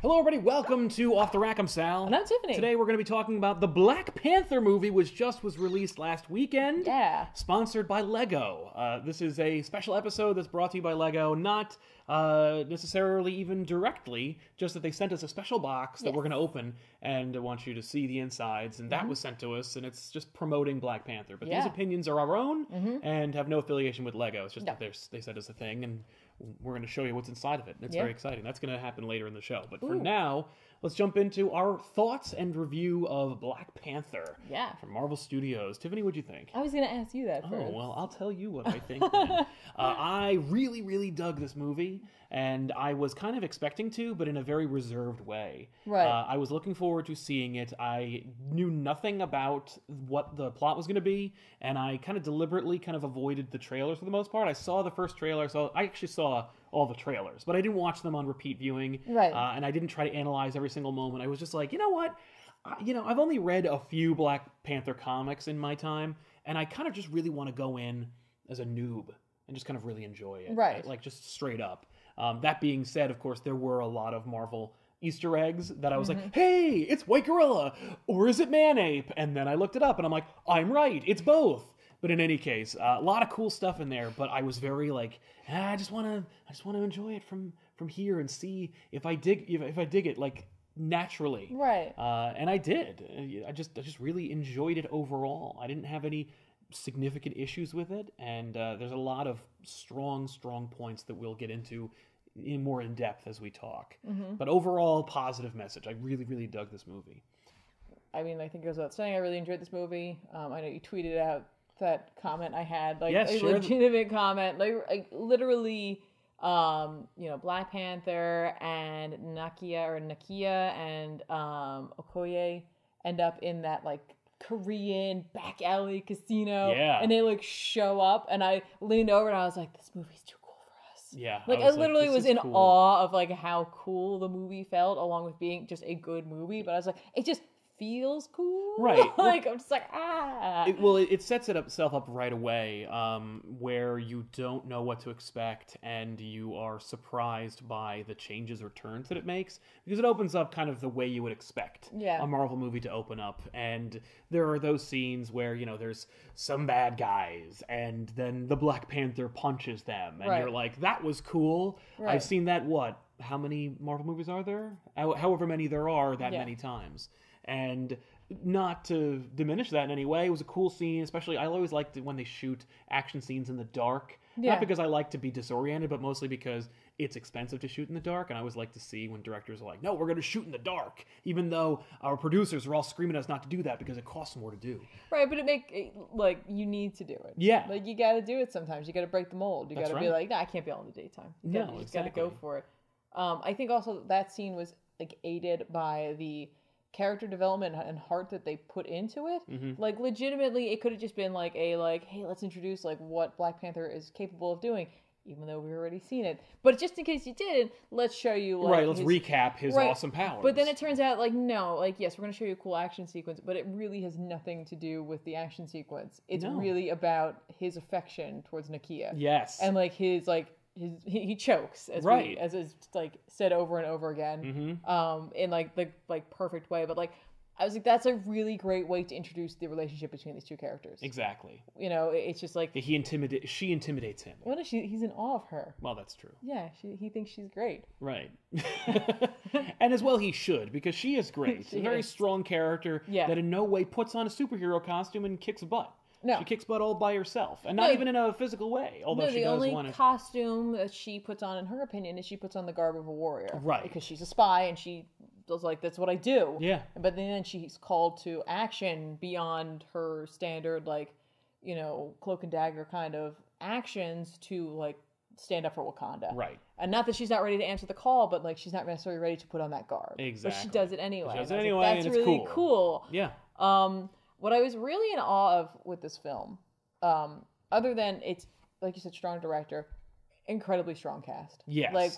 Hello everybody, welcome to Off the Rack. I'm Sal. And I'm Tiffany. Today we're going to be talking about the Black Panther movie, which just was released last weekend. Yeah. Sponsored by Lego. This is a special episode that's brought to you by Lego, not necessarily even directly, just that they sent us a special box that we're going to open and I want you to see the insides, and that was sent to us, and it's just promoting Black Panther. But these opinions are our own and have no affiliation with Lego. It's just that they sent us a thing, and we're going to show you what's inside of it. It's very exciting. That's going to happen later in the show. But for now, let's jump into our thoughts and review of Black Panther from Marvel Studios. Tiffany, what'd you think? I was going to ask you that first. Oh, well, I'll tell you what I think then. I really, really dug this movie, and I was kind of expecting to, but in a very reserved way. Right. I was looking forward to seeing it. I knew nothing about what the plot was going to be, and I kind of deliberately kind of avoided the trailers for the most part. I saw the first trailer, so I actually saw all the trailers, but I didn't watch them on repeat viewing. Right. And I didn't try to analyze every single moment. I was just like, you know what? I've only read a few Black Panther comics in my time, and I kind of just really want to go in as a noob and just kind of really enjoy it. Right. Like just straight up. That being said, of course, there were a lot of Marvel Easter eggs that I was like, hey, it's White Gorilla, or is it Man-Ape? And then I looked it up, and I'm like, I'm right, it's both. But in any case, a lot of cool stuff in there. But I was very like, I just want to enjoy it from here and see if I dig it like naturally. Right. And I did. I just really enjoyed it overall. I didn't have any significant issues with it, and there's a lot of strong points that we'll get into more in depth as we talk. But overall, positive message. I really dug this movie. I mean, I think it goes without saying, I really enjoyed this movie. I know you tweeted out that comment I had, like a legitimate comment, like literally, Black Panther and Nakia and Okoye end up in that like Korean back alley casino, and they like show up, and I leaned over and I was like, this movie's too cool for us. Yeah, like I literally was in awe of like how cool the movie felt, along with being just a good movie. But I was like, it just feels cool, right? Like I'm just like it sets itself up right away, where you don't know what to expect, and you are surprised by the changes or turns that it makes, because it opens up kind of the way you would expect a Marvel movie to open up. And there are those scenes where there's some bad guys, and then the Black Panther punches them, and you're like, that was cool. I've seen that. How many Marvel movies are there? However many there are, that many times. And not to diminish that in any way, it was a cool scene. Especially, I always liked it when they shoot action scenes in the dark. Not because I like to be disoriented, but mostly because it's expensive to shoot in the dark. And I always like to see when directors are like, no, we're going to shoot in the dark, even though our producers are all screaming at us not to do that because it costs more to do. Right, but like, you need to do it. Yeah. Like, you got to do it sometimes. You got to break the mold. You got to be like, no, I can't be all in the daytime. You just got to go for it. I think also that scene was like aided by the character development and heart that they put into it. Like legitimately, it could have just been like hey, let's introduce like what Black Panther is capable of doing, even though we've already seen it. But just in case you didn't, let's show you like let's recap his awesome powers. But then it turns out like no, like yes, we're going to show you a cool action sequence, but it really has nothing to do with the action sequence. It's really about his affection towards Nakia. Yes. And like his like he chokes as is like said over and over again, in like the perfect way. But like I was like, that's a really great way to introduce the relationship between these two characters. Exactly. It's just like she intimidates him. Well, he's in awe of her. Well, that's true. Yeah, he thinks she's great. Right. And as well he should, because she is great. She's a very strong character that in no way puts on a superhero costume and kicks butt. No. She kicks butt all by herself, and not even in a physical way, although she does want to... The only costume that she puts on, in her opinion, is she puts on the garb of a warrior. Right. Because she's a spy, and she was like, that's what I do. Yeah. But then she's called to action beyond her standard, like, cloak and dagger kind of actions to, like, stand up for Wakanda. Right. And not that she's not ready to answer the call, but, like, she's not necessarily ready to put on that garb. Exactly. But she does it anyway. She does it anyway, and that's really cool. Yeah. What I was really in awe of with this film, other than it's, like you said, strong director, incredibly strong cast. Yes. Like,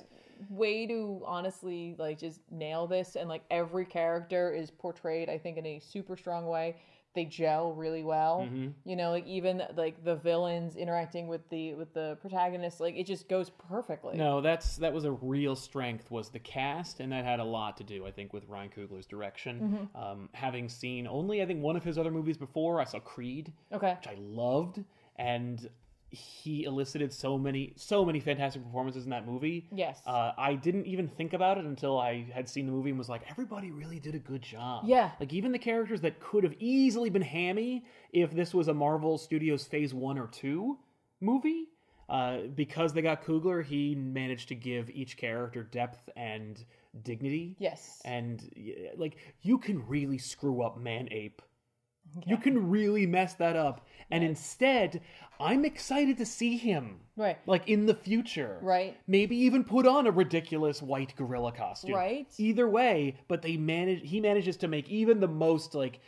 way to honestly, like, just nail this. And, like, every character is portrayed, I think, in a super strong way. they gel really well. You know, like even like the villains interacting with the protagonist, like it just goes perfectly. No, that was a real strength, was the cast, and that had a lot to do, I think, with Ryan Coogler's direction. Having seen only, I think, one of his other movies before, I saw Creed, which I loved, and he elicited so many fantastic performances in that movie. Yes. I didn't even think about it until I had seen the movie and was like, everybody really did a good job. Yeah. Like, even the characters that could have easily been hammy if this was a Marvel Studios Phase 1 or 2 movie, because they got Coogler, he managed to give each character depth and dignity. Yes. And, like, you can really screw up Man-Ape. Yeah. You can really mess that up. And instead, I'm excited to see him. Right. Like, in the future. Right. Maybe even put on a ridiculous white gorilla costume. Right. Either way, but he manages to make even the most, like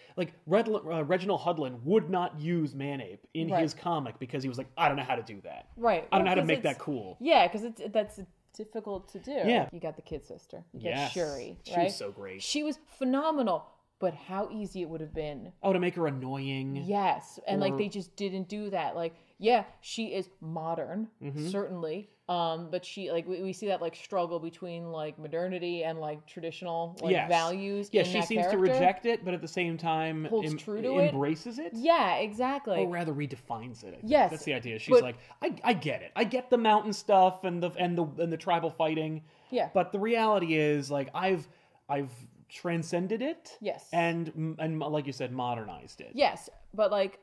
Reginald Hudlin would not use Man-Ape in his comic because he was like, I don't know how to do that. Right. I don't know how to make that cool. Yeah, because that's difficult to do. Yeah. You got the kid sister. You got Shuri, right? She was so great. She was phenomenal. But how easy it would have been. Oh, to make her annoying. Yes. And like they just didn't do that. Like, yeah, she is modern, certainly. But she, like, we see that like struggle between like modernity and like traditional like values. Yeah, she seems to reject it, but at the same time holds true to embraces it. Yeah, exactly. Or rather redefines it. Yes. That's the idea. She's like, I get it. I get the mountain stuff and the tribal fighting. Yeah. But the reality is, like, I've transcended it. Yes. And like you said, modernized it. Yes. But like,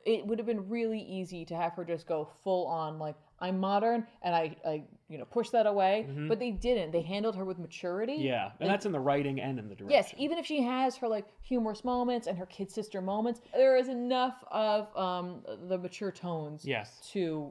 it would have been really easy to have her just go full on, like, I'm modern, and I push that away. But they didn't. They handled her with maturity. Yeah, and that's in the writing and in the direction. Yes, even if she has her like humorous moments and her kid sister moments, there is enough of the mature tones. Yes. To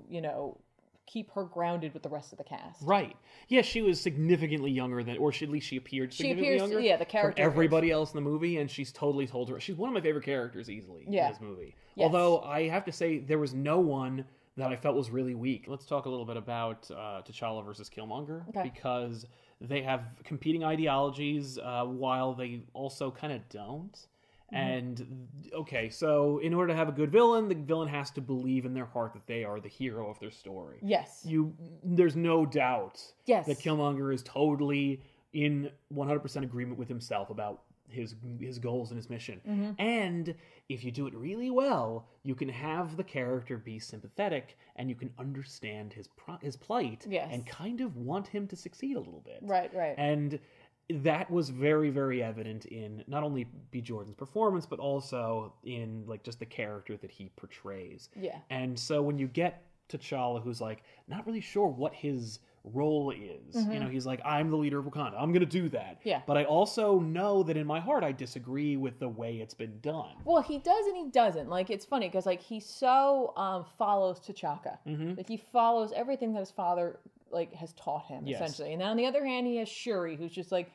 keep her grounded with the rest of the cast. Right. Yeah, she was significantly younger than, or at least she appeared significantly younger. Yeah, the character. From everybody else in the movie, and she's totally told her. She's one of my favorite characters easily in this movie. Yes. Although I have to say, there was no one that I felt was really weak. Let's talk a little bit about T'Challa versus Killmonger, because they have competing ideologies while they also kind of don't. And, okay, so in order to have a good villain, the villain has to believe in their heart that they are the hero of their story. Yes. There's no doubt that Killmonger is totally in 100% agreement with himself about his goals and his mission. And if you do it really well, you can have the character be sympathetic, and you can understand his plight, and kind of want him to succeed a little bit. Right. And that was very, very evident in not only B. Jordan's performance, but also in like just the character that he portrays. Yeah. And so when you get T'Challa, who's like not really sure what his role is, he's like, I'm the leader of Wakanda, I'm gonna do that. Yeah. But I also know that in my heart I disagree with the way it's been done. Well, he does and he doesn't. Like, it's funny because like he so follows T'Chaka. Like, he follows everything that his father like has taught him, essentially. And then on the other hand, he has Shuri, who's just like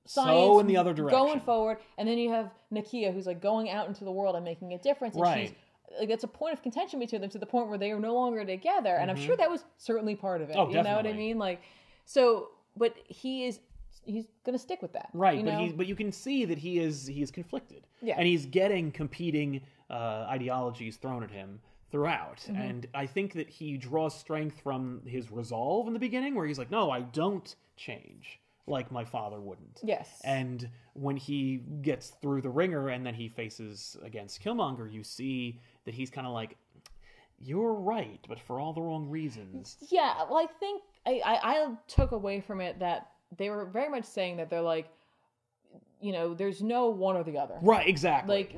science, so in the other direction, going forward. And then you have Nakia, who's like going out into the world and making a difference. And she's like, it's a point of contention between them to the point where they are no longer together. And I'm sure that was certainly part of it. Oh, you definitely. know what I mean? Like, so, but he's gonna stick with that, right? But you can see that he is conflicted, and he's getting competing ideologies thrown at him throughout. And I think that he draws strength from his resolve in the beginning, where he's like, no, I don't change like my father wouldn't. Yes. And when he gets through the ringer and then he faces against Killmonger, you see that he's kind of like, you're right, but for all the wrong reasons. Yeah, well, I think I took away from it that they were very much saying that they're like, there's no one or the other. Right, exactly. Like,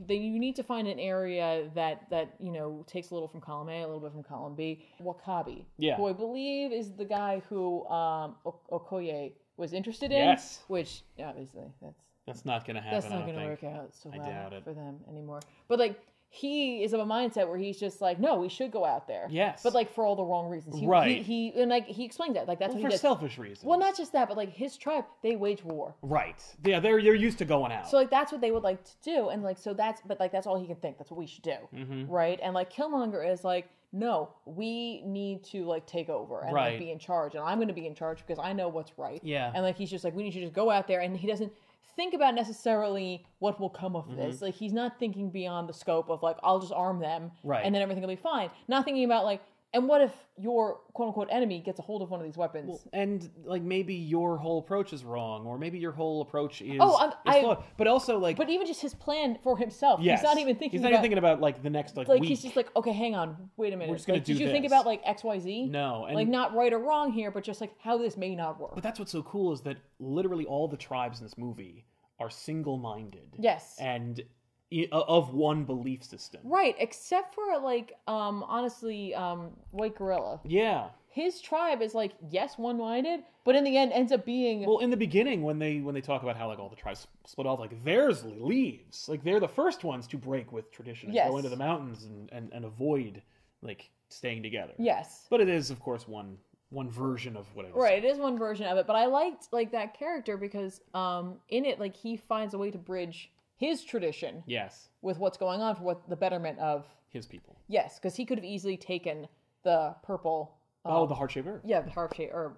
you need to find an area that takes a little from column A, a little bit from column B. Wakabi, who I believe is the guy who Okoye was interested in. Yes. Which, obviously, that's not going to happen. That's not going to work out so well for them anymore. But like, he is of a mindset where he's just like, no, we should go out there. Yes. But like, for all the wrong reasons. He explained that. Like, that's what he for did. Selfish reasons. Well, not just that, but like his tribe, they wage war. Right. Yeah, they're used to going out. So like, that's what they would like to do. And like, so that's all he can think. That's what we should do. Right. And like, Killmonger is like, no, we need to like take over and like be in charge, and I'm going to be in charge because I know what's right. Yeah. And like he's just like, we need to just go out there, and he doesn't think about necessarily what will come of this. Like he's not thinking beyond the scope of like, I'll just arm them and then everything will be fine. Not thinking about like, and what if your quote-unquote enemy gets a hold of one of these weapons? Well, and, like, maybe your whole approach is wrong, or maybe your whole approach is flawed. But also, like... But even just his plan for himself. Yes. He's not even thinking about, like, the next, like, week. week. He's just like, okay, hang on, wait a minute. We're just gonna do Did you this. think about, like, XYZ? No. And, like, not right or wrong here, but just, like, how this may not work. But that's what's so cool is that literally all the tribes in this movie are single-minded. Yes. And... of one belief system. Right, except for, like, honestly, White Gorilla. Yeah. His tribe is, like, yes, one-minded, but in the end ends up being... Well, in the beginning, when they talk about how, like, all the tribes split off, like, theirs leaves. Like, they're the first ones to break with tradition and go into the mountains and avoid, like, staying together. Yes. But it is, of course, one version of what I was saying. It is one version of it, but I liked, like, that character because in it, like, he finds a way to bridge... his tradition, with what's going on for what the betterment of his people. Yes, because he could have easily taken the purple. The heart-shaped herb. Yeah, the heart-shaped herb.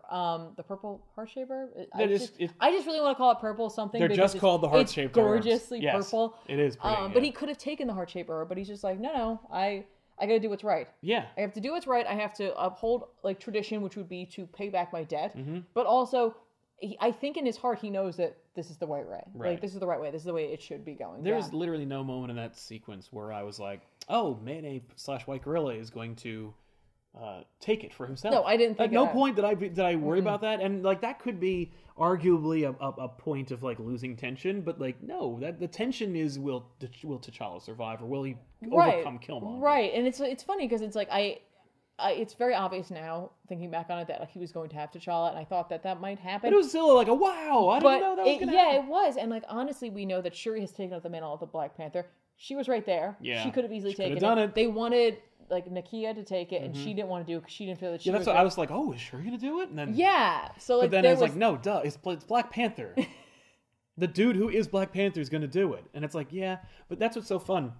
The purple heart-shaped herb. I just really want to call it purple something. They're just called the heart-shaped herbs. Gorgeously purple. It is pretty. But he could have taken the heart-shaped herb, but he's just like, no, I got to do what's right. Yeah, I have to do what's right. I have to uphold like tradition, which would be to pay back my debt, but also. I think in his heart he knows that this is the right way. Like, this is the right way. This is the way it should be going. There's literally no moment in that sequence where I was like, oh, Mayday/White Gorilla is going to take it for himself. No, I didn't think at no point did I worry about that. And, like, that could be arguably a point of, like, losing tension. But, like, no, that the tension is will T'Challa survive or will he overcome Killmonger? Right. And it's funny because it's like it's very obvious now, thinking back on it, that like, he was going to have T'Challa, and I thought that might happen. But it was still like a wow! I didn't know that was going to happen. Yeah, it was. And like honestly, we know that Shuri has taken up the mantle of the Black Panther. She was right there. Yeah, she could have easily taken it. They wanted like Nakia to take it, and she didn't want to do it because she didn't feel that she. Yeah, that's what I was like. Oh, is Shuri going to do it? And then so like, but then it's like, no, duh, it's Black Panther. The dude who is Black Panther is going to do it, and it's like, yeah. But that's what's so fun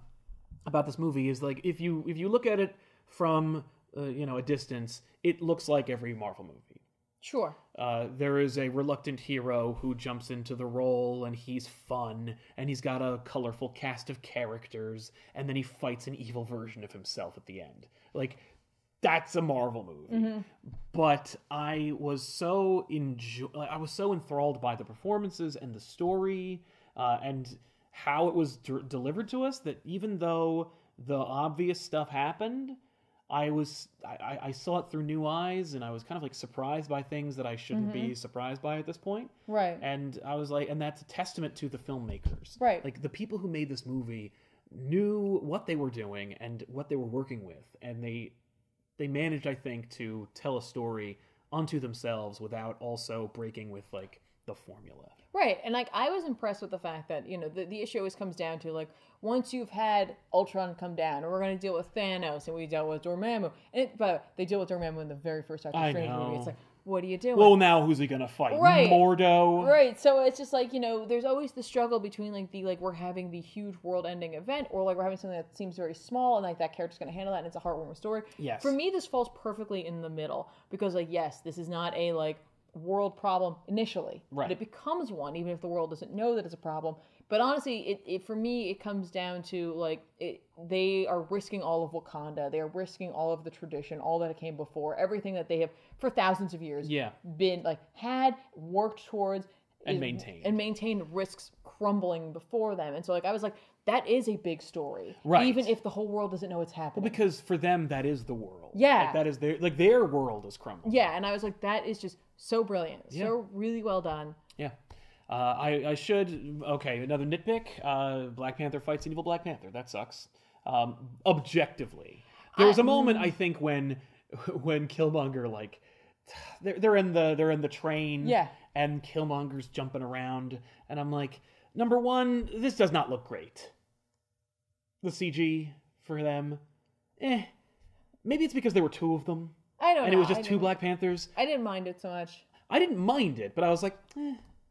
about this movie is like if you look at it from a distance, it looks like every Marvel movie. Sure. There is a reluctant hero who jumps into the role, and he's fun, and he's got a colorful cast of characters, and then he fights an evil version of himself at the end. Like, that's a Marvel movie. But I was so enthralled by the performances and the story, and how it was delivered to us, that even though the obvious stuff happened, I saw it through new eyes, and I was kind of like surprised by things that I shouldn't be surprised by at this point. Right. And I was like, and that's a testament to the filmmakers. Right. Like the people who made this movie knew what they were doing and what they were working with, and they managed, I think, to tell a story unto themselves without also breaking with like the formula. Right. And like I was impressed with the fact that, the issue always comes down to like once you've had Ultron come down, and we're going to deal with Thanos, and we dealt with Dormammu. But they deal with Dormammu in the very first Doctor Strange movie. It's like, what are you doing? Well, now who's he going to fight? Right. Mordo? Right. So it's just like, there's always the struggle between like we're having the huge world-ending event, or like we're having something that seems very small, and like that character's going to handle that, and it's a heartwarming story. Yes. For me, this falls perfectly in the middle because like, yes, this is not a like world problem initially, but it becomes one even if the world doesn't know that it's a problem. But honestly, it for me, it comes down to like they are risking all of Wakanda. They are risking all of the tradition, all that came before, everything that they have for thousands of years been like worked towards and maintained. And maintained risks crumbling before them. And so like I was like, that is a big story. Right. Even if the whole world doesn't know it's happening. Well, because for them that is the world. Yeah. Like that is their world is crumbling. Yeah, and I was like, that is just so brilliant. Yeah. So really well done. Yeah. I should... Okay, another nitpick. Black Panther fights an evil Black Panther. That sucks. Objectively. There was a moment, I think, when Killmonger, like... They're in the train. Yeah. And Killmonger's jumping around. And I'm like, number one, this does not look great. The CG for them. Maybe it's because there were two of them. I don't know. And it was just two Black Panthers. I didn't mind it so much. I didn't mind it, but I was like,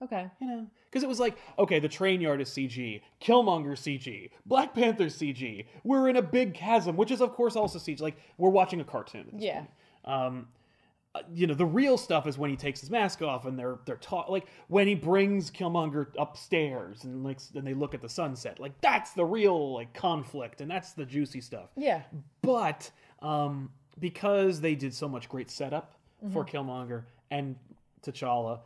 Okay. You know, because it was like, okay, the train yard is CG, Killmonger CG, Black Panther CG. We're in a big chasm, which is of course also CG. Like we're watching a cartoon at this point. You know, the real stuff is when he takes his mask off and they're taught, like when he brings Killmonger upstairs and like and they look at the sunset. Like that's the real like conflict and that's the juicy stuff. Yeah. But because they did so much great setup for Killmonger and T'Challa,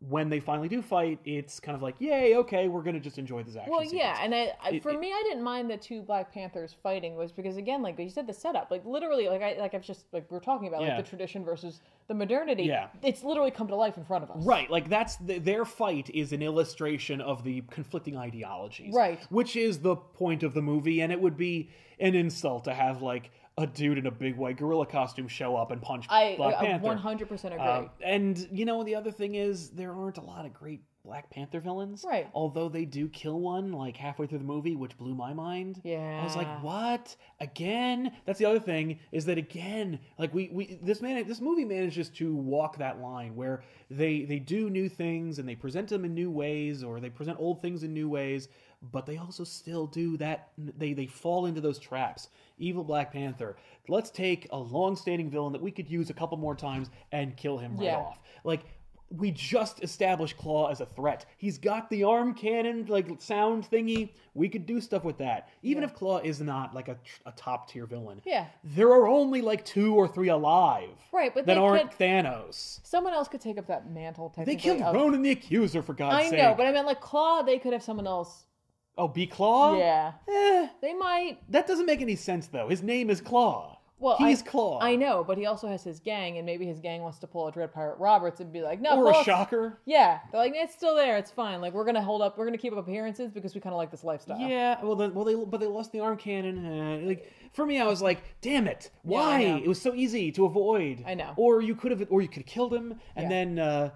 when they finally do fight, it's kind of like, yay, okay, we're going to just enjoy this action sequence. Yeah, and for me, I didn't mind the two Black Panthers fighting was because, again, like you said, the setup, like literally, I've just, like we're talking about, like the tradition versus the modernity. Yeah. It's literally come to life in front of us. Right, like that's, their fight is an illustration of the conflicting ideologies. Right. Which is the point of the movie, and it would be an insult to have, like, a dude in a big white gorilla costume show up and punch Black Panther. I 100% agree. And, you know, the other thing is, there aren't a lot of great Black Panther villains. Right. Although they do kill one, like, halfway through the movie, which blew my mind. Yeah. I was like, what? Again? That's the other thing, is that, again, like, this movie manages to walk that line where they do new things, and they present them in new ways, or they present old things in new ways, but they also still do that. They fall into those traps. Evil Black Panther. Let's take a long-standing villain that we could use a couple more times and kill him right off. Like, we just established Claw as a threat. He's got the arm cannon, like, sound thingy. We could do stuff with that. Even if Claw is not, like, a top-tier villain. Yeah. There are only, like, 2 or 3 alive. Right, but that aren't Thanos. Someone else could take up that mantle, technically. They killed Ronan the Accuser, for God's sake. I know, but I meant, like, Claw, they could have someone else. Oh, be Claw? Yeah. They might. That doesn't make any sense, though. His name is Claw. Well, he's Claw. I know, but he also has his gang, and maybe his gang wants to pull a Dread Pirate Roberts and be like, no, or Claw's... a Shocker. Yeah. They're like, it's still there. It's fine. Like, we're going to keep up appearances because we kind of like this lifestyle. Yeah. But they lost the arm cannon. Like, for me, I was like, damn it. Why? Yeah, it was so easy to avoid. I know. Or you could have killed him, and then,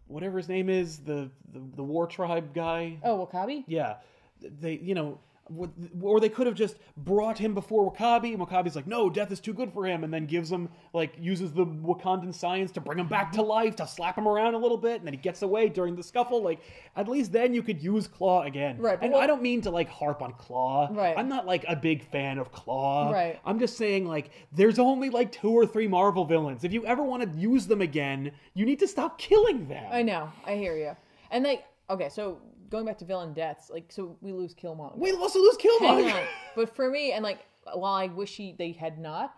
whatever his name is, the war tribe guy. Oh, Wakabi? Yeah. They, you know, or they could have just brought him before Wakabi, and Wakabi's like, no, death is too good for him, and then gives him, like, uses the Wakandan science to bring him back to life, to slap him around a little bit, and then he gets away during the scuffle. Like, at least then you could use Claw again. Right. And I don't mean to, like, harp on Claw. Right. I'm not, like, a big fan of Claw. Right. I'm just saying, like, there's only, like, 2 or 3 Marvel villains. If you ever want to use them again, you need to stop killing them. I know. I hear you. And, like, okay, so... going back to villain deaths, like, so we lose Killmonger. We also lose Killmonger. Hang on. But for me, and like, while I wish they had not,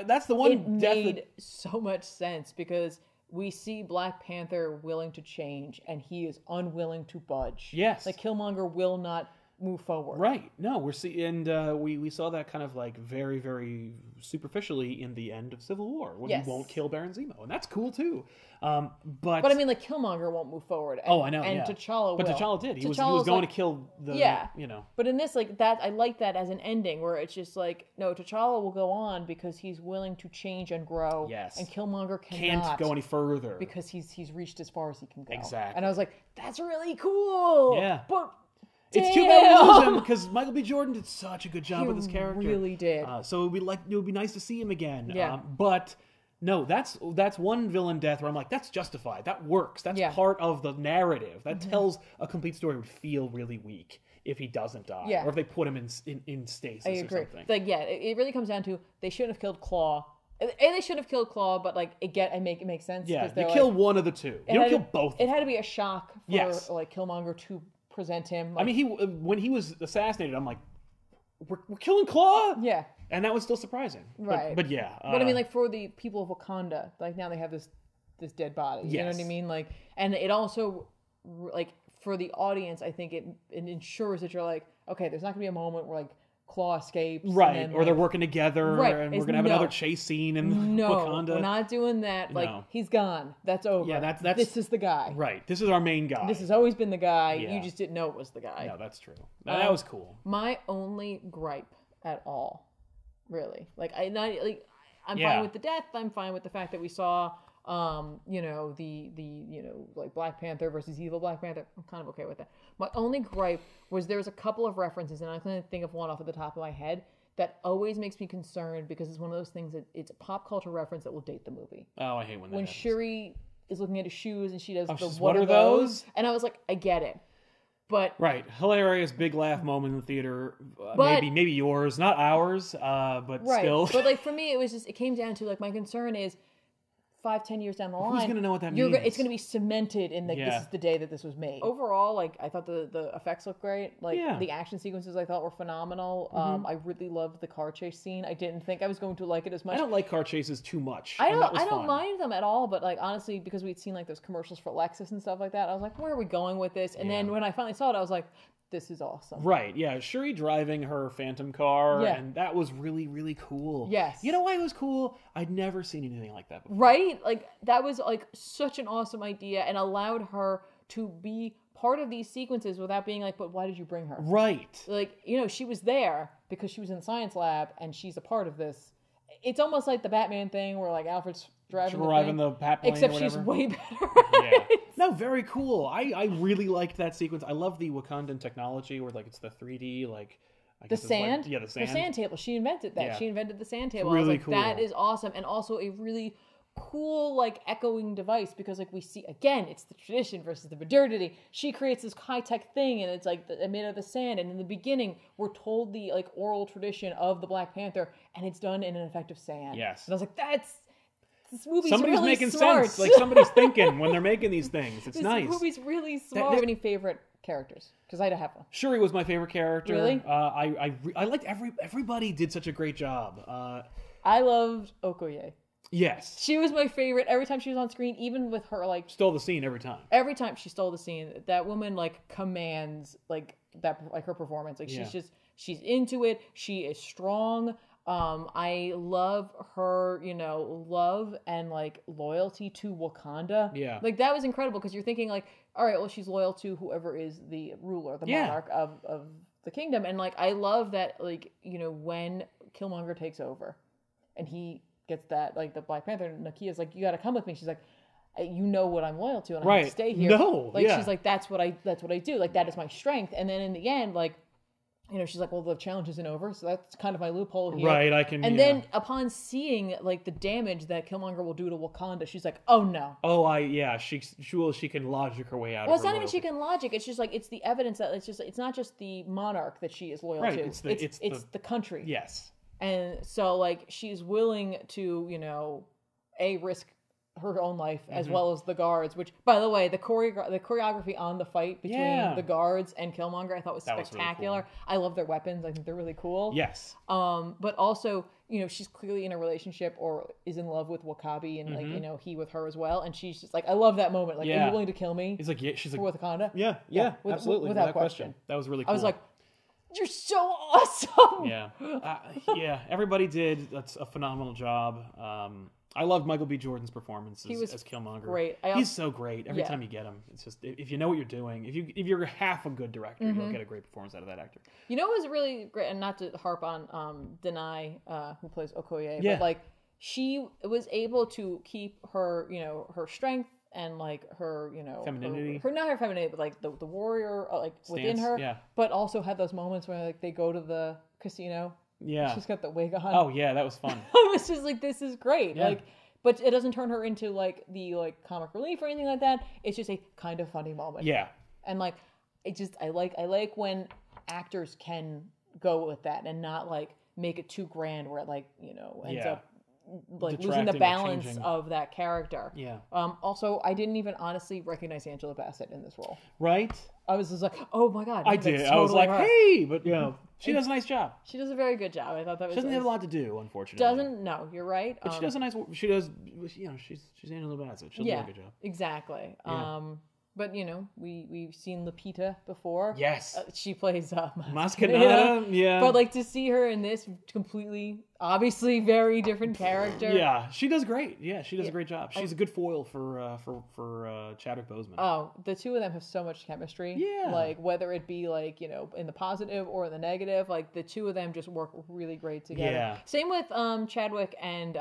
that's the one. It made so much sense because we see Black Panther willing to change, and he is unwilling to budge. Yes, like Killmonger will not move forward. Right. No, we saw that kind of like very, very superficially in the end of Civil War when he won't kill Baron Zemo, and that's cool too. But I mean, like Killmonger won't move forward. And, I know. And T'Challa will. But T'Challa did. He was going to kill the. You know. But in this, like that, I like that as an ending where it's just like, no, T'Challa will go on because he's willing to change and grow. Yes. And Killmonger can't go any further because he's reached as far as he can go. Exactly. And I was like, that's really cool. Yeah. But. It's too bad we lose him because Michael B. Jordan did such a good job with this character. He really did. So it would be nice to see him again. Yeah. But no, that's one villain death where I'm like, that's justified. That works. That's part of the narrative. That tells a complete story. It would feel really weak if he doesn't die, or if they put him in stasis or something. Like, it really comes down to they shouldn't have killed Claw. They shouldn't have killed Claw, but like it makes sense. Yeah, you kill one of the two. You don't kill both. It had to be a shock for like Killmonger to present him. Like, I mean, when he was assassinated, I'm like, we're killing Claw? Yeah. And that was still surprising. Right. But yeah. But I mean, like, for the people of Wakanda, like, now they have this dead body. Yes. You know what I mean? Like, and it also, like, for the audience, I think it ensures that you're like, okay, there's not going to be a moment where, like, Claw escapes. Right. Then, or they're working together. Right. And we're going to have another chase scene in Wakanda. We're not doing that. Like, he's gone. That's over. Yeah, that's... This is the guy. Right. This is our main guy. This has always been the guy. Yeah. You just didn't know it was the guy. No, that's true. That was cool. My only gripe at all, really. Like, I'm fine with the death. I'm fine with the fact that we saw... like Black Panther versus evil Black Panther. I'm kind of okay with that. My only gripe was there's a couple of references, and I couldn't think of one off at the top of my head, that always makes me concerned because it's one of those things that it's a pop culture reference that will date the movie. Oh, I hate when that happens. Shuri is looking at his shoes and she does what are those? And I was like, I get it. But right, hilarious big laugh moment in the theater. Maybe yours, not ours, but still. But like for me, it came down to like my concern is 5-10 years down the line, who's gonna know what that means? It's gonna be cemented in like this is the day that this was made. Overall, like I thought the effects looked great. Like the action sequences I thought were phenomenal. I really loved the car chase scene. I didn't think I was going to like it as much. I don't like car chases too much. I don't mind them at all, but like honestly, because we'd seen like those commercials for Lexus and stuff like that, I was like, where are we going with this? And then when I finally saw it, I was like, this is awesome. Right, yeah. Shuri driving her Phantom car, and that was really, really cool. Yes. You know why it was cool? I'd never seen anything like that before. Right? Like, that was, like, such an awesome idea and allowed her to be part of these sequences without being like, but why did you bring her? Right. Like, you know, she was there because she was in the science lab and she's a part of this. It's almost like the Batman thing where, like, Alfred's driving the Pat plane except or she's way better. Yeah. No, very cool. I really liked that sequence. I love the Wakandan technology where like it's the 3D like the sand. Like, the sand. The sand table. She invented that. Yeah. She invented the sand table. Really I was like, cool. that is awesome, and also a really cool like echoing device because like we see again, it's the tradition versus the modernity. She creates this high tech thing, and it's like made of the sand. And in the beginning, we're told the like oral tradition of the Black Panther, and it's done in an effective sand. Yes. And I was like, this movie's somebody's really making smart. sense. Like somebody's thinking when they're making these things. It's nice. This movie's really smart. Do you have any favorite characters? Because I don't have one. Shuri was my favorite character. Really? I liked everybody did such a great job. I loved Okoye. Yes. She was my favorite every time she was on screen, even with her like stole the scene every time. Every time she stole the scene. That woman like commands like that like her performance. Like she's into it. She is strong. I love her, you know, love and like loyalty to Wakanda. Yeah. Like that was incredible because you're thinking like, all right, well, she's loyal to whoever is the ruler, the monarch of the kingdom. And like, I love that, like, you know, when Killmonger takes over and he gets that, like the Black Panther, Nakia's like, you got to come with me. She's like, you know what I'm loyal to and I have to stay here. No. Like, she's like, that's what I do. Like, that is my strength. And then in the end, like, you know, she's like, well, the challenge isn't over, so that's kind of my loophole here. Right, I can... And then, upon seeing, like, the damage that Killmonger will do to Wakanda, she's like, oh, no. Oh, she can logic her way out of her Well, it's not loyalty. even she can logic, it's just, like, it's the evidence that it's not just the monarch that she is loyal to. It's the country. Yes. And so, like, she's willing to, you know, risk her own life as well as the guards, which, by the way, the choreography on the fight between the guards and Killmonger I thought was spectacular. Really cool. I love their weapons. I think they're really cool. Yes. But also, you know, she's clearly in a relationship or is in love with Wakabi and like, you know, he with her as well. And she's just like, I love that moment. Like, are you willing to kill me? He's like, yeah, she's like, for Wakanda? Yeah, absolutely. Without question. That was really cool. I was like, you're so awesome. Yeah. Everybody did a phenomenal job. I loved Michael B. Jordan's performance as Killmonger. Great. He's so great every time you get him. It's just if you know what you're doing, if you're half a good director, you'll get a great performance out of that actor. You know, it was really great, and not to harp on Denai, who plays Okoye, but like she was able to keep her, you know, her strength and like her, you know, femininity. Not her femininity, but like the warrior, like stance, within her. But also had those moments where like they go to the casino. Yeah. She's got the wig on. Oh yeah, that was fun. I was just like, this is great. Yeah. Like, but it doesn't turn her into like the like comic relief or anything like that. It's just a kind of funny moment. Yeah. And like, I like when actors can go with that and not like make it too grand where it like, you know, ends up like losing the balance of that character. Yeah. Also, I didn't even honestly recognize Angela Bassett in this role. Right. I was just like, oh my god. I did. Totally I was like, hey, but you know, she does a nice job. She does a very good job. I thought that was. She doesn't have a lot to do, unfortunately. No, you're right. But she does a nice. She does. You know, she's Angela Bassett. She'll do a good job. Exactly. Yeah. But you know, we've seen Lupita before. Yes. She plays Mascanada. Yeah. But like to see her in this completely, obviously very different character. Yeah, she does great. Yeah, she does a great job. She's a good foil for Chadwick Boseman. Oh, the two of them have so much chemistry. Yeah. Like whether it be like, you know, in the positive or in the negative, like the two of them just work really great together. Yeah. Same with Chadwick and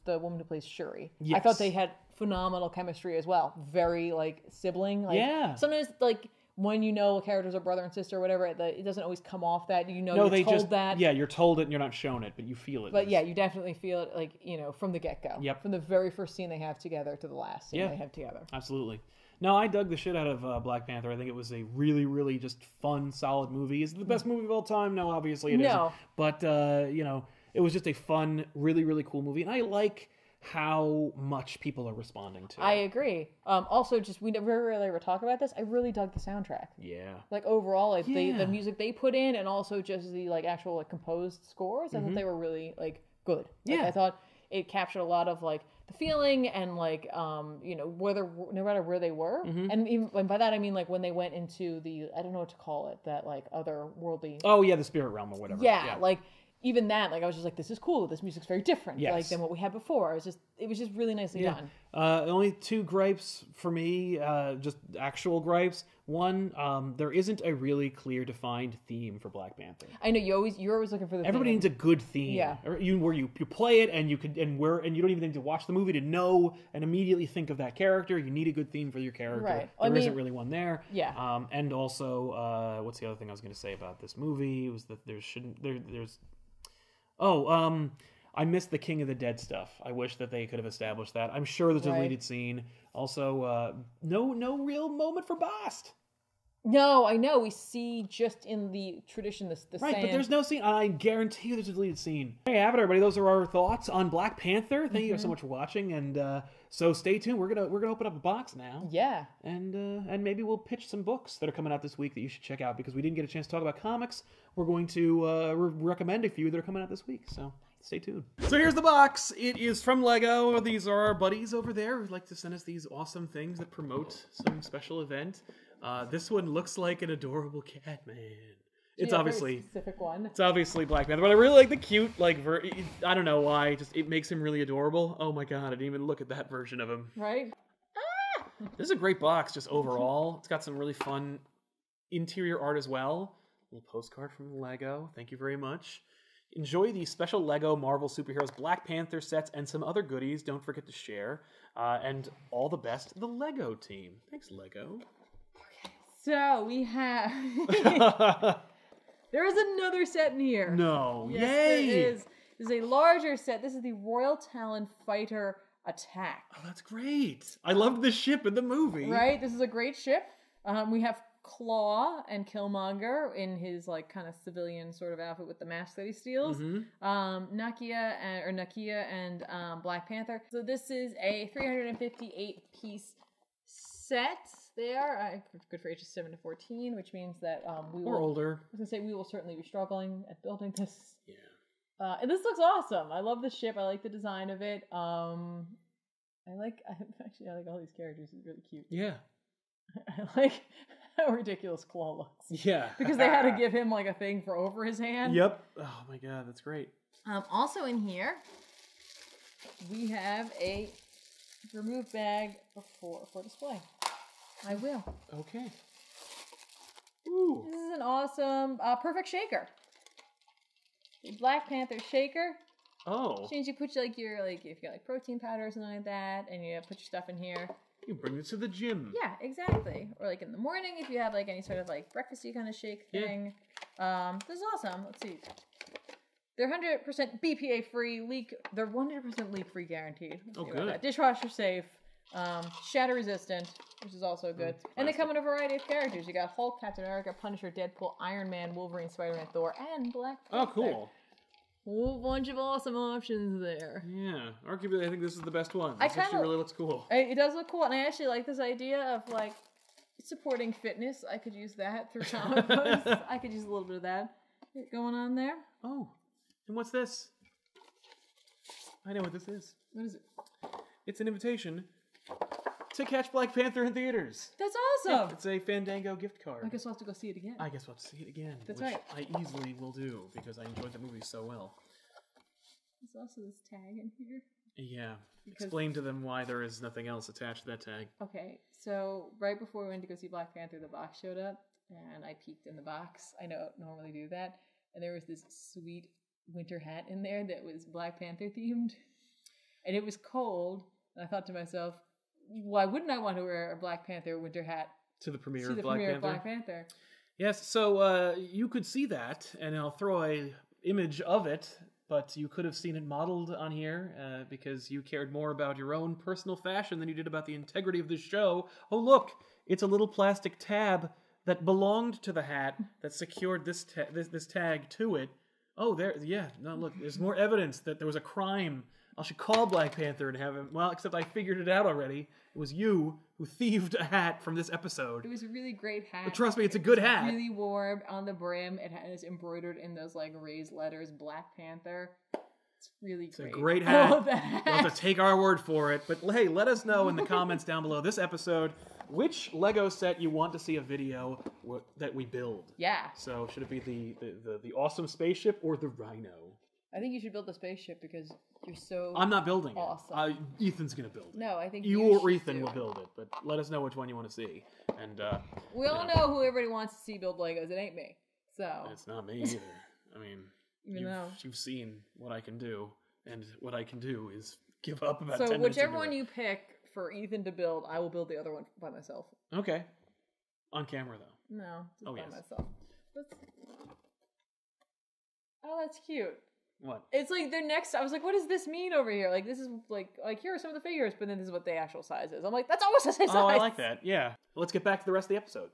the woman who plays Shuri. Yes. I thought they had phenomenal chemistry as well. Very like sibling. Like, sometimes like when you know characters are brother and sister or whatever, it doesn't always come off that, you're told that. Yeah, you're told it and you're not shown it, but you feel it. But yeah, you definitely feel it, like, from the get-go. Yep. From the very first scene they have together to the last scene they have together. Absolutely. No, I dug the shit out of Black Panther. I think it was a really, really just fun, solid movie. Is it the best movie of all time? No, obviously it isn't. But, it was just a fun, really, really cool movie. And I like how much people are responding to it. I agree. Also, just we very rarely ever talk about this. I really dug the soundtrack. Yeah. Like overall, like the music they put in, and also just the like actual like composed scores. I thought they were really like good. Like, I thought it captured a lot of like the feeling and like whether no matter where they were, and by that I mean like when they went into the, I don't know what to call it, that like otherworldly. Oh yeah, the spirit realm or whatever. Yeah. Like. Even that, like, I was just like, this is cool. This music's very different, like, than what we had before. It was just really nicely done. Only 2 gripes for me, just actual gripes. One, there isn't a really clear defined theme for Black Panther. I know you're always looking for the. Everybody needs a good theme. Yeah. Where you play it and you don't even need to watch the movie to know and immediately think of that character. You need a good theme for your character. Right. There isn't really one there. Yeah. And also, what's the other thing I was going to say about this movie? Was that I missed the King of the Dead stuff. I wish that they could have established that. I'm sure there's a deleted scene. Also, no real moment for Bast. No, I know. We see just in the tradition the right, sand. But there's no scene. I guarantee you there's a deleted scene. There you have it, everybody. Those are our thoughts on Black Panther. Thank you so much for watching, and so stay tuned. We're gonna open up a box now. Yeah. And maybe we'll pitch some books that are coming out this week that you should check out, because we didn't get a chance to talk about comics. We're going to recommend a few that are coming out this week. So stay tuned. So here's the box. It is from Lego. These are our buddies over there who like to send us these awesome things that promote some special event. This one looks like an adorable cat, man. It's obviously a specific one. It's obviously Black Panther, but I really like the cute, like, I don't know why, just it makes him really adorable. Oh my god, I didn't even look at that version of him. Right? This is a great box, just overall. It's got some really fun interior art as well. A little postcard from Lego. Thank you very much. Enjoy the special Lego Marvel Superheroes Black Panther sets and some other goodies. Don't forget to share. And all the best, the Lego team. Thanks, Lego. So we have. There is another set in here. No. Yes, Yay! There is. This is a larger set. This is the Royal Talon Fighter Attack. Oh, that's great. I loved the ship in the movie. Right? This is a great ship. We have Claw and Killmonger in his like kind of civilian sort of outfit with the mask that he steals. Nakia and Black Panther. So this is a 358 piece set. They are good for ages 7 to 14, which means that we will. Or older. I was gonna say we will certainly be struggling at building this. Yeah. And this looks awesome. I love the ship. I like the design of it. I like all these characters. It's really cute. Yeah. I like how ridiculous Claw looks. Yeah. Because they had to give him like a thing for over his hand. Yep. Oh my god, that's great. Also in here, we have a remove bag for display. I will. Okay. Ooh. This is an awesome, perfect shaker. A Black Panther shaker. Oh. Which means you put if you got like protein powder or something like that, and you put your stuff in here. You bring it to the gym. Yeah, exactly. Or like in the morning if you have like any sort of like breakfasty kind of shake thing. Yeah. This is awesome. Let's see. They're 100% BPA free, they're 100% leak free guaranteed. Oh, good. Dishwasher safe, shatter resistant, which is also good. And they come in a variety of characters. You got Hulk, Captain America, Punisher, Deadpool, Iron Man, Wolverine, Spider-Man, Thor, and Black Panther. Oh, cool. Whole bunch of awesome options there. Yeah, arguably I think this is the best one. This actually really looks cool. It does look cool, and I actually like this idea of like supporting fitness. I could use that through comic books. I could use a little bit of that going on there. Oh, and what's this? I know what this is. What is it? It's an invitation to catch Black Panther in theaters. That's awesome. Yeah, it's a Fandango gift card. I guess we'll have to go see it again. I guess we'll have to see it again. That's which right. I easily will do because I enjoyed the movie so well. There's also this tag in here. Yeah. Explain to them why there is nothing else attached to that tag. Okay, so right before we went to go see Black Panther, the box showed up, and I peeked in the box. I don't normally do that. And there was this sweet winter hat in there that was Black Panther themed. And it was cold, and I thought to myself, why wouldn't I want to wear a Black Panther winter hat To the premiere of Black Panther. Yes, so you could see that, and I'll throw a image of it, but you could have seen it modeled on here because you cared more about your own personal fashion than you did about the integrity of this show. Oh, look, it's a little plastic tab that belonged to the hat that secured this tag to it. Oh, look, there's more evidence that there was a crime. I should call Black Panther and have him... Well, except I figured it out already. It was you who thieved a hat from this episode. It was a really great hat. But trust me, it's a good hat. Really warm on the brim. It is embroidered in those like raised letters, Black Panther. It's really great. It's a great hat. I love that hat. You'll have to take our word for it. But hey, let us know in the comments down below this episode which Lego set you want to see a video that we build. Yeah. So should it be the awesome spaceship or the rhino? I think you should build the spaceship because you're so I'm not building awesome. it. Ethan's going to build it. No, I think you or Ethan will build it, but let us know which one you want to see. And we all know who everybody wants to see build Legos. It ain't me. So it's not me either. I mean, you've seen what I can do, and what I can do is give up about 10 minutes. So whichever one you pick for Ethan to build, I will build the other one by myself. Okay. On camera though. No, just by myself. Oh, that's cute. What? It's like their next. I was like, what does this mean over here? Like, this is like here are some of the figures, but then this is what the actual size is. I'm like, that's almost the same size. Oh, I like that. Yeah. Let's get back to the rest of the episode.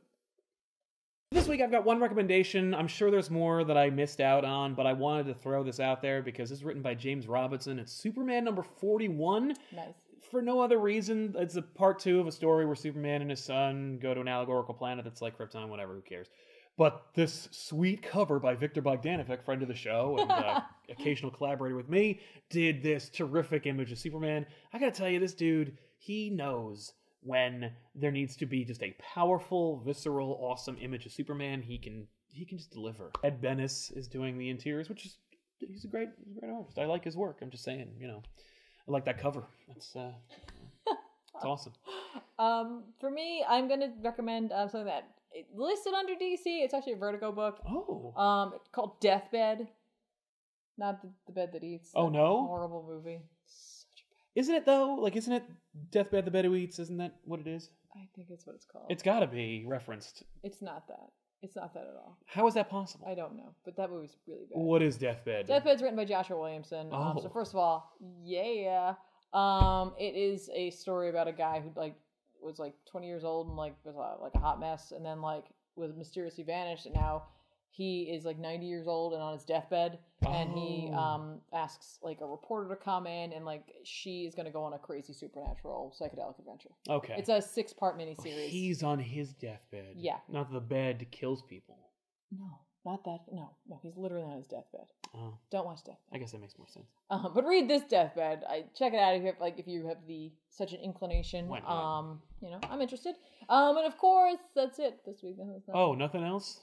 This week I've got one recommendation. I'm sure there's more that I missed out on, but I wanted to throw this out there because this is written by James Robinson. It's Superman number 41. Nice. For no other reason. It's a part 2 of a story where Superman and his son go to an allegorical planet that's like Krypton, whatever, who cares. But this sweet cover by Victor Bogdanovic, friend of the show and occasional collaborator with me, did this terrific image of Superman. I gotta tell you, this dude, he knows when there needs to be just a powerful, visceral, awesome image of Superman. He can just deliver. Ed Benes is doing the interiors, which is he's a great artist. I like his work. I'm just saying, I like that cover. That's it's awesome. For me, I'm gonna recommend something that. It's listed under DC. It's actually a Vertigo book. Oh. It's called Deathbed. Not the bed that eats. Oh, no? Horrible movie. Such a bad... Isn't it, though? Like, isn't it Deathbed, the bed who eats? Isn't that what it is? I think it's what it's called. It's gotta be referenced. It's not that. It's not that at all. How is that possible? I don't know. But that movie's really bad. What is Deathbed? Deathbed's written by Joshua Williamson. So first of all, yeah. It is a story about a guy who, was 20 years old and was a hot mess, and then was mysteriously vanished, and now he is 90 years old and on his deathbed, and he asks a reporter to come in, and she is going to go on a crazy supernatural psychedelic adventure. Okay, it's a 6-part miniseries. He's on his deathbed. Yeah, not that the bed kills people. No, not that. No, he's literally on his deathbed. Oh. Don't watch Deathbed. I guess that makes more sense. But read this Deathbed. Check it out if you have such an inclination. Why not? I'm interested. And of course, that's it this week. Nothing else?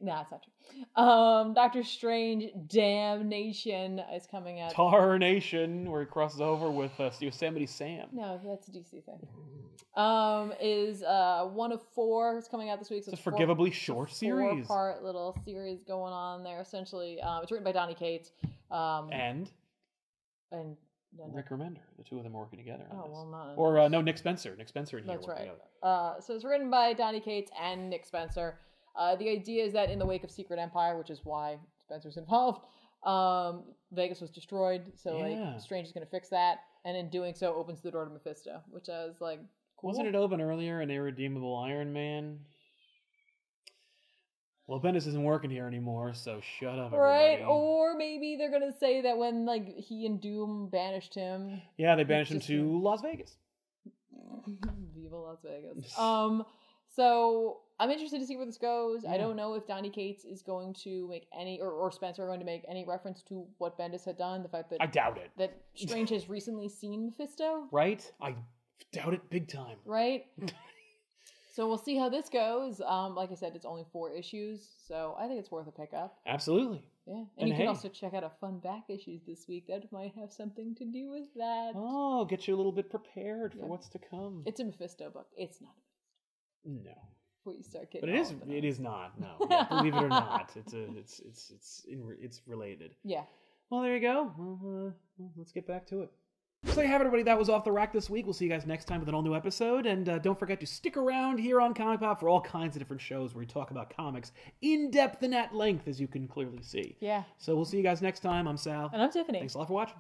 Nah, it's not true. Doctor Strange Damnation is coming out. Tarnation, where he crosses over with Yosemite Sam. No, that's a DC thing. Is 1 of 4 is coming out this week. So it's a forgivably short series. 4-part little series going on there. Essentially, it's written by Donny Cates. And Rick Remender. The two of them are working together on this. Well, not. Or no, Nick Spencer. Nick Spencer and he That's are working right. So it's written by Donny Cates and Nick Spencer. The idea is that in the wake of Secret Empire, which is why Spencer's involved, Vegas was destroyed. So Strange is going to fix that, and in doing so, opens the door to Mephisto, which I was like, cool. Wasn't it open earlier an irredeemable Iron Man? Well, Bendis isn't working here anymore, so shut up, everybody. Right? Or maybe they're gonna say that when he and Doom banished him. Yeah, they banished him to Las Vegas. Viva Las Vegas. So I'm interested to see where this goes. Yeah. I don't know if Donny Cates is going to make any, or Spencer are going to make any reference to what Bendis had done. The fact that I doubt it. That Strange has recently seen Mephisto. Right? I doubt it big time. Right? So we'll see how this goes. Like I said, it's only 4 issues, so I think it's worth a pickup. Absolutely. Yeah, and you can also check out a fun back issues this week that might have something to do with that. Oh, get you a little bit prepared for what's to come. It's a Mephisto book. It's not a Mephisto. No. Before you start getting. But it is not. No, yeah, believe it or not, it's related. Yeah. Well, there you go. Well, let's get back to it. So you have it, everybody. That was Off the Rack this week. We'll see you guys next time with an all-new episode. And don't forget to stick around here on Comic Pop for all kinds of different shows where we talk about comics in depth and at length, as you can clearly see. Yeah. So we'll see you guys next time. I'm Sal. And I'm Tiffany. Thanks a lot for watching.